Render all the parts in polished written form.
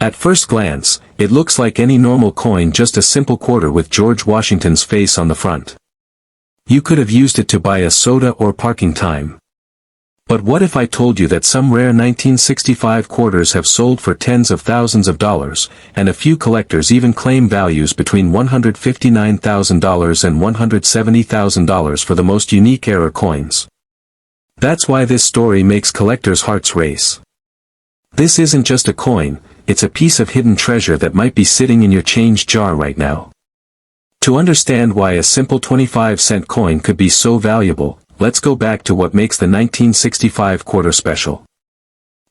At first glance, it looks like any normal coin, just a simple quarter with George Washington's face on the front. You could have used it to buy a soda or parking time. But what if I told you that some rare 1965 quarters have sold for tens of thousands of dollars, and a few collectors even claim values between $159,000 and $170,000 for the most unique era coins? That's why this story makes collectors' hearts race. This isn't just a coin, it's a piece of hidden treasure that might be sitting in your change jar right now. To understand why a simple 25-cent coin could be so valuable, let's go back to what makes the 1965 quarter special.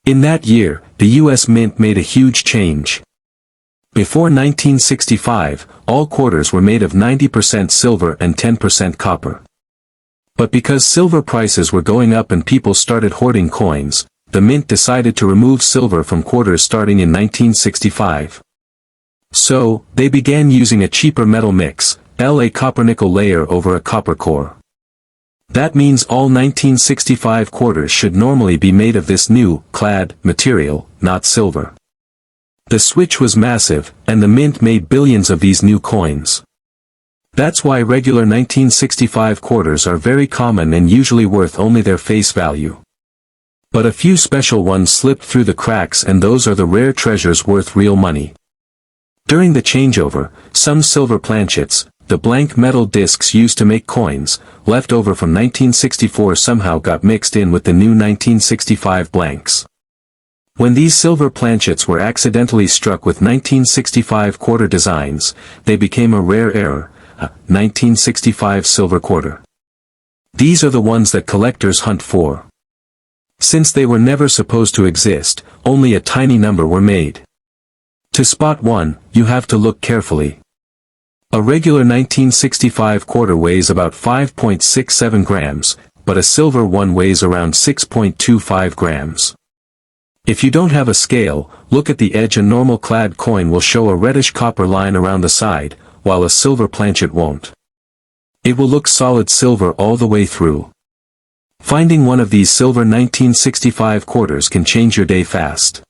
In that year, the U.S. Mint made a huge change. Before 1965, all quarters were made of 90% silver and 10% copper. But because silver prices were going up and people started hoarding coins, the Mint decided to remove silver from quarters starting in 1965. So, they began using a cheaper metal mix, a copper-nickel layer over a copper core. That means all 1965 quarters should normally be made of this new, clad, material, not silver. The switch was massive, and the Mint made billions of these new coins. That's why regular 1965 quarters are very common and usually worth only their face value. But a few special ones slipped through the cracks, and those are the rare treasures worth real money. During the changeover, some silver planchets, the blank metal discs used to make coins, left over from 1964 somehow got mixed in with the new 1965 blanks. When these silver planchets were accidentally struck with 1965 quarter designs, they became a rare error, a 1965 silver quarter. These are the ones that collectors hunt for. Since they were never supposed to exist, only a tiny number were made. To spot one, you have to look carefully. A regular 1965 quarter weighs about 5.67 grams, but a silver one weighs around 6.25 grams. If you don't have a scale, look at the edge. A normal clad coin will show a reddish copper line around the side, while a silver planchet won't. It will look solid silver all the way through. Finding one of these silver 1965 quarters can change your day fast.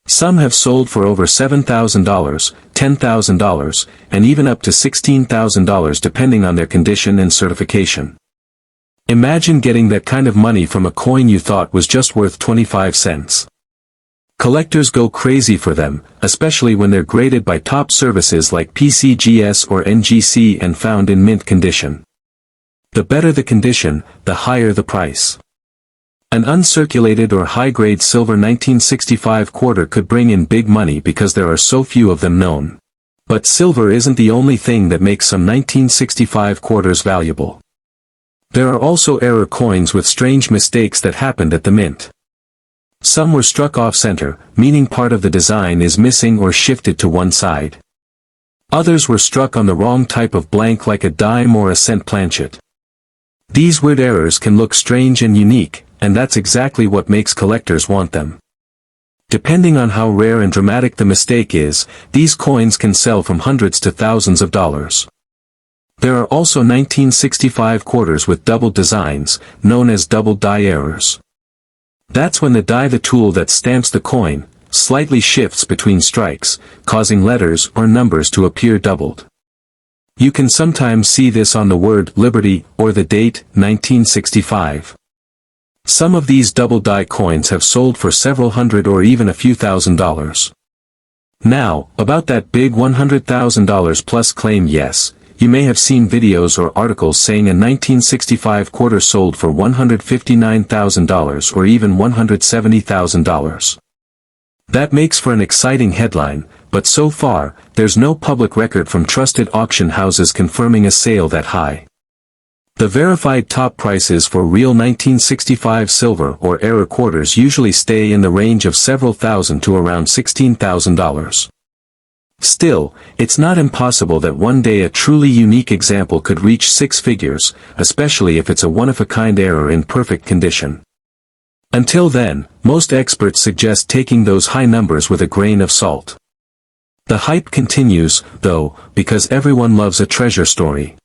Some have sold for over $7,000, $10,000, and even up to $16,000 depending on their condition and certification. Imagine getting that kind of money from a coin you thought was just worth 25 cents. Collectors go crazy for them, especially when they're graded by top services like PCGS or NGC and found in mint condition. The better the condition, the higher the price. An uncirculated or high-grade silver 1965 quarter could bring in big money because there are so few of them known. But silver isn't the only thing that makes some 1965 quarters valuable. There are also error coins with strange mistakes that happened at the Mint. Some were struck off-center, meaning part of the design is missing or shifted to one side. Others were struck on the wrong type of blank, like a dime or a cent planchet. These weird errors can look strange and unique, and that's exactly what makes collectors want them. Depending on how rare and dramatic the mistake is, these coins can sell from hundreds to thousands of dollars. There are also 1965 quarters with double designs, known as double die errors. That's when the die, the tool that stamps the coin, slightly shifts between strikes, causing letters or numbers to appear doubled. You can sometimes see this on the word Liberty or the date 1965. Some of these double die coins have sold for several hundred or even a few $1,000s. Now, about that big $100,000 plus claim. Yes, you may have seen videos or articles saying a 1965 quarter sold for $159,000 or even $170,000. That makes for an exciting headline, but so far, there's no public record from trusted auction houses confirming a sale that high. The verified top prices for real 1965 silver or error quarters usually stay in the range of several thousand to around $16,000. Still, it's not impossible that one day a truly unique example could reach six figures, especially if it's a one-of-a-kind error in perfect condition. Until then, most experts suggest taking those high numbers with a grain of salt. The hype continues, though, because everyone loves a treasure story.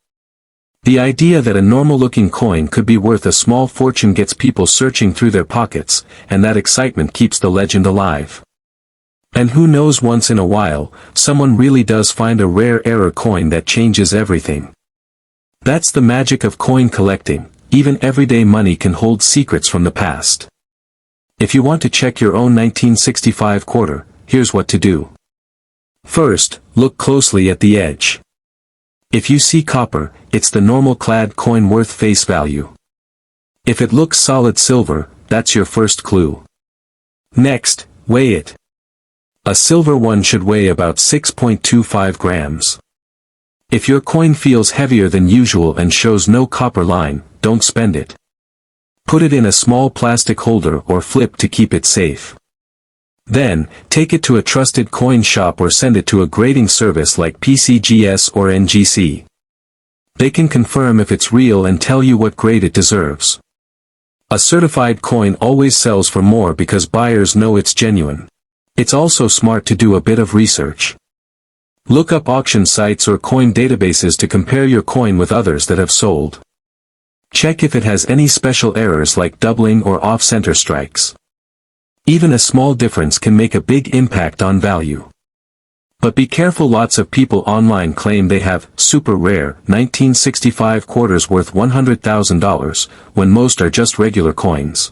The idea that a normal-looking coin could be worth a small fortune gets people searching through their pockets, and that excitement keeps the legend alive. And who knows, once in a while, someone really does find a rare error coin that changes everything. That's the magic of coin collecting. Even everyday money can hold secrets from the past. If you want to check your own 1965 quarter, here's what to do. First, look closely at the edge. If you see copper, it's the normal clad coin worth face value. If it looks solid silver, that's your first clue. Next, weigh it. A silver one should weigh about 6.25 grams. If your coin feels heavier than usual and shows no copper line, don't spend it. Put it in a small plastic holder or flip to keep it safe. Then, take it to a trusted coin shop or send it to a grading service like PCGS or NGC. They can confirm if it's real and tell you what grade it deserves. A certified coin always sells for more because buyers know it's genuine. It's also smart to do a bit of research. Look up auction sites or coin databases to compare your coin with others that have sold. Check if it has any special errors like doubling or off-center strikes. Even a small difference can make a big impact on value. But be careful, lots of people online claim they have super rare 1965 quarters worth $100,000, when most are just regular coins.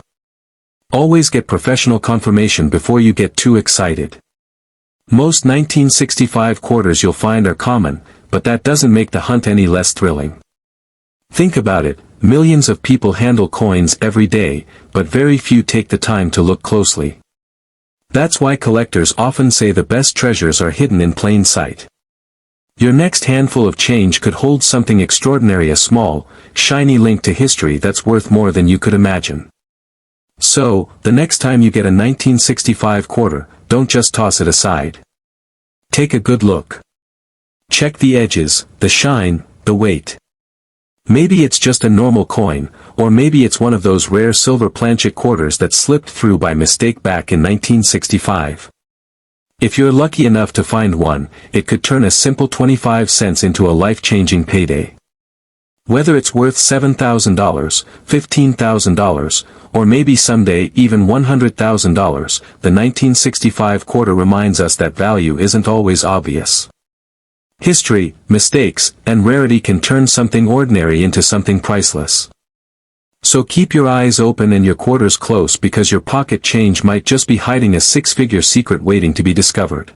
Always get professional confirmation before you get too excited. Most 1965 quarters you'll find are common, but that doesn't make the hunt any less thrilling. Think about it, millions of people handle coins every day, but very few take the time to look closely. That's why collectors often say the best treasures are hidden in plain sight. Your next handful of change could hold something extraordinary, a small, shiny link to history that's worth more than you could imagine. So, the next time you get a 1965 quarter, don't just toss it aside. Take a good look. Check the edges, the shine, the weight. Maybe it's just a normal coin, or maybe it's one of those rare silver planchet quarters that slipped through by mistake back in 1965. If you're lucky enough to find one, it could turn a simple 25 cents into a life-changing payday. Whether it's worth $7,000, $15,000, or maybe someday even $100,000, the 1965 quarter reminds us that value isn't always obvious. History, mistakes, and rarity can turn something ordinary into something priceless. So keep your eyes open and your quarters close, because your pocket change might just be hiding a six-figure secret waiting to be discovered.